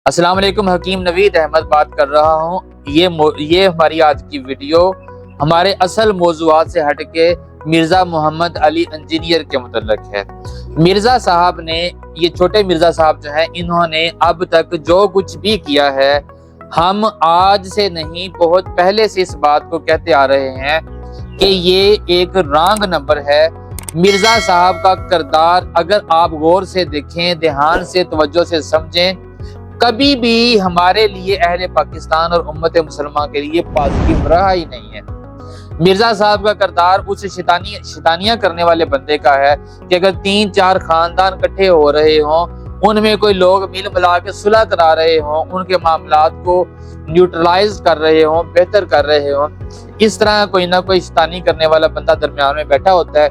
السلام علیکم، حکیم نوید احمد بات کر رہا ہوں۔ یہ ہماری آج کی ویڈیو ہمارے اصل موضوعات سے ہٹ کے مرزا محمد علی انجینئر کے متعلق ہے۔ مرزا صاحب نے، یہ چھوٹے مرزا صاحب جو ہیں، انہوں نے اب تک جو کچھ بھی کیا ہے، ہم آج سے نہیں بہت پہلے سے اس بات کو کہتے آ رہے ہیں کہ یہ ایک رانگ نمبر ہے۔ مرزا صاحب کا کردار اگر آپ غور سے دیکھیں، دھیان سے، توجہ سے سمجھیں، کبھی بھی ہمارے لیے، اہل پاکستان اور امت مسلمہ کے لیے پازیٹیو رہا ہی نہیں ہے۔ مرزا صاحب کا کردار اس شیطانیاں کرنے والے بندے کا ہے کہ اگر 3-4 خاندان اکٹھے ہو رہے ہوں، ان میں کوئی لوگ مل ملا کے صلح کرا رہے ہوں، ان کے معاملات کو نیوٹرلائز کر رہے ہوں، بہتر کر رہے ہوں، اس طرح کوئی نہ کوئی شیطانی کرنے والا بندہ درمیان میں بیٹھا ہوتا ہے۔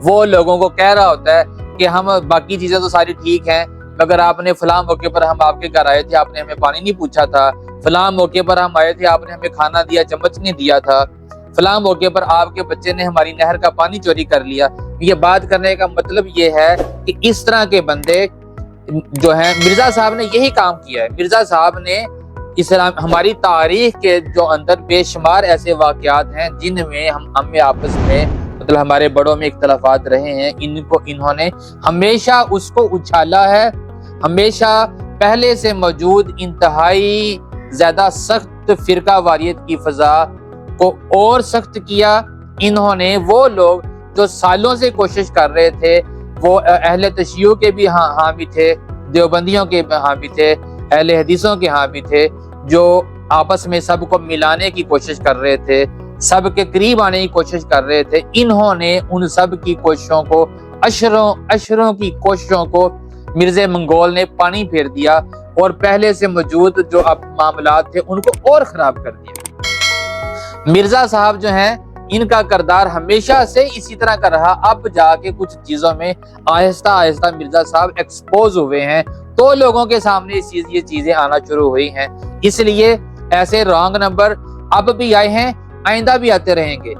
وہ لوگوں کو کہہ رہا ہوتا ہے کہ ہم باقی چیزیں تو ساری ٹھیک ہیں، مگر آپ نے فلاں موقع پر ہم آپ کے گھر آئے تھے، آپ نے ہمیں پانی نہیں پوچھا تھا، فلاں موقع پر ہم آئے تھے، آپ نے ہمیں کھانا دیا، چمچ نہیں دیا تھا، فلاں موقع پر آپ کے بچے نے ہماری نہر کا پانی چوری کر لیا۔ یہ بات کرنے کا مطلب یہ ہے کہ اس طرح کے بندے جو ہیں، مرزا صاحب نے یہی کام کیا ہے۔ مرزا صاحب نے ہماری تاریخ کے جو اندر بے شمار ایسے واقعات ہیں جن میں ہم میں آپس میں، مطلب ہمارے بڑوں میں اختلافات رہے ہیں، انہوں نے ہمیشہ اس کو اچھالا ہے، ہمیشہ پہلے سے موجود انتہائی زیادہ سخت فرقہ واریت کی فضا کو اور سخت کیا۔ انہوں نے وہ لوگ جو سالوں سے کوشش کر رہے تھے، وہ اہل تشیع کے بھی حامی تھے، دیوبندیوں کے حامی تھے، اہل حدیثوں کے حامی تھے، جو آپس میں سب کو ملانے کی کوشش کر رہے تھے، سب کے قریب آنے کی کوشش کر رہے تھے، انہوں نے ان سب کی کوششوں کو، اشروں کی کوششوں کو مرزا منگول نے پانی پھیر دیا اور پہلے سے موجود جو معاملات تھے ان کو اور خراب کر دیا۔ مرزا صاحب جو ہیں، ان کا کردار ہمیشہ سے اسی طرح کا رہا۔ اب جا کے کچھ چیزوں میں آہستہ آہستہ مرزا صاحب ایکسپوز ہوئے ہیں، تو لوگوں کے سامنے یہ چیزیں آنا شروع ہوئی ہیں۔ اس لیے ایسے رانگ نمبر اب بھی آئے ہیں، آئندہ بھی آتے رہیں گے،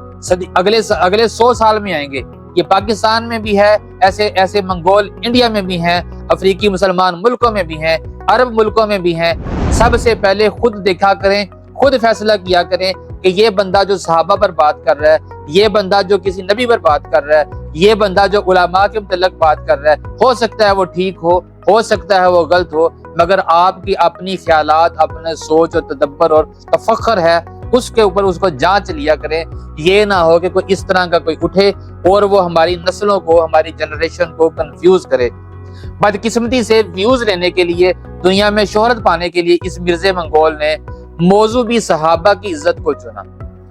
اگلے 100 سال میں آئیں گے۔ یہ پاکستان میں بھی ہے، ایسے منگول انڈیا میں بھی ہیں، افریقی مسلمان ملکوں میں بھی ہیں، عرب ملکوں میں بھی ہیں۔ سب سے پہلے خود دیکھا کریں، خود فیصلہ کیا کریں کہ یہ بندہ جو صحابہ پر بات کر رہا ہے، یہ بندہ جو کسی نبی پر بات کر رہا ہے، یہ بندہ جو علماء کے متعلق بات کر رہا ہے، ہو سکتا ہے وہ ٹھیک ہو سکتا ہے وہ غلط ہو، مگر آپ کی اپنی خیالات، اپنے سوچ اور تدبر اور تفکر ہے، اس کے اوپر اس کو جانچ لیا کریں۔ یہ نہ ہو کہ کوئی اس طرح کا کوئی اٹھے اور وہ ہماری نسلوں کو، ہماری جنریشن کو کنفیوز کرے۔ بدقسمتی سے ویوز لینے کے لیے، دنیا میں شہرت پانے کے لیے اس مرزا منگول نے موضوع بھی صحابہ کی عزت کو چنا،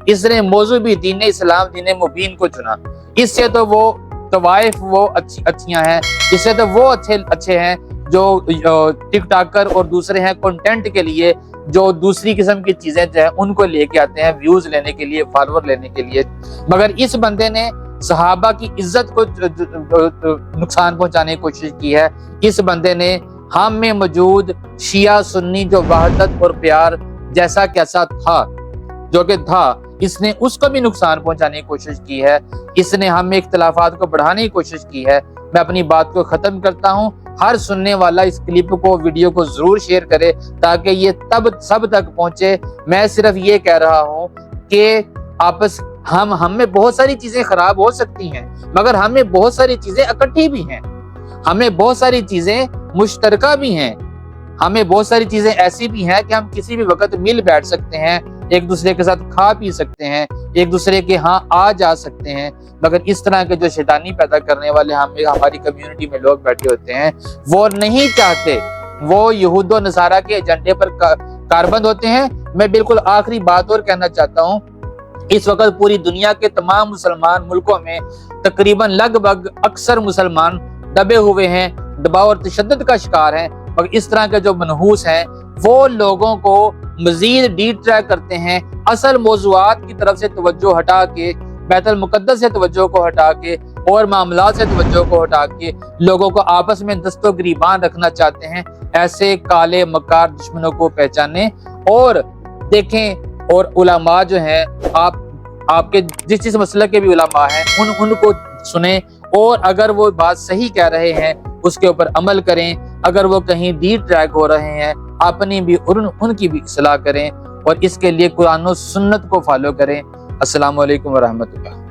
اس نے موضوع بھی دین اسلام، دین مبین کو چنا۔ اس سے تو وہ طوائف وہ اچھیاں ہیں، اس سے تو وہ اچھے ہیں جو ٹک ٹاکر اور دوسرے ہیں کنٹینٹ کے لیے، جو دوسری قسم کی چیزیں جو ہیں ان کو لے کے آتے ہیں ویوز لینے کے لیے، فالوور لینے کے لیے۔ مگر اس بندے نے صحابہ کی عزت کو نقصان پہنچانے کی کوشش کی ہے۔ اس بندے نے ہم میں موجود شیعہ سنی جو وحدت اور پیار جیسا کیسا تھا، جو کہ تھا، اس نے اس کو بھی نقصان پہنچانے کی کوشش کی ہے۔ اس نے ہم میں اختلافات کو بڑھانے کی کوشش کی ہے۔ میں اپنی بات کو ختم کرتا ہوں۔ ہر سننے والا اس کلپ کو، ویڈیو کو ضرور شیئر کرے تاکہ یہ سب تک پہنچے۔ میں صرف یہ کہہ رہا ہوں کہ ہم میں بہت ساری چیزیں خراب ہو سکتی ہیں، مگر ہم میں بہت ساری چیزیں اکٹھی بھی ہیں، ہمیں بہت ساری چیزیں مشترکہ بھی ہیں، ہمیں بہت ساری چیزیں ایسی بھی ہیں کہ ہم کسی بھی وقت مل بیٹھ سکتے ہیں، ایک دوسرے کے ساتھ کھا پی سکتے ہیں، ایک دوسرے کے ہاں آ جا سکتے ہیں۔ مگر اس طرح کے جو شیطانی پیدا کرنے والے ہماری کمیونٹی میں لوگ بیٹھے ہوتے ہیں، وہ نہیں چاہتے، وہ یہود و نصارہ کے ایجنڈے پر کاربند ہوتے ہیں۔ میں بالکل آخری بات اور کہنا چاہتا ہوں، اس وقت پوری دنیا کے تمام مسلمان ملکوں میں تقریباً لگ بھگ اکثر مسلمان دبے ہوئے ہیں، دباؤ اور تشدد کا شکار ہیں، مگر اس طرح کے جو منحوس ہیں وہ لوگوں کو مزید ڈی ٹریک کرتے ہیں، اصل موضوعات کی طرف سے توجہ ہٹا کے، بیت المقدس سے توجہ کو ہٹا کے اور معاملات سے توجہ کو ہٹا کے لوگوں کو آپس میں دست و گریبان رکھنا چاہتے ہیں۔ ایسے کالے مکار دشمنوں کو پہچانیں اور دیکھیں، اور علماء جو ہیں، آپ کے جس مسلک کے بھی علماء ہیں، ان کو سنیں، اور اگر وہ بات صحیح کہہ رہے ہیں اس کے اوپر عمل کریں۔ اگر وہ کہیں ڈی ٹریک ہو رہے ہیں اپنی بھی ان کی بھی اصلاح کریں اور اس کے لیے قرآن و سنت کو فالو کریں۔ السلام علیکم ورحمۃ اللہ۔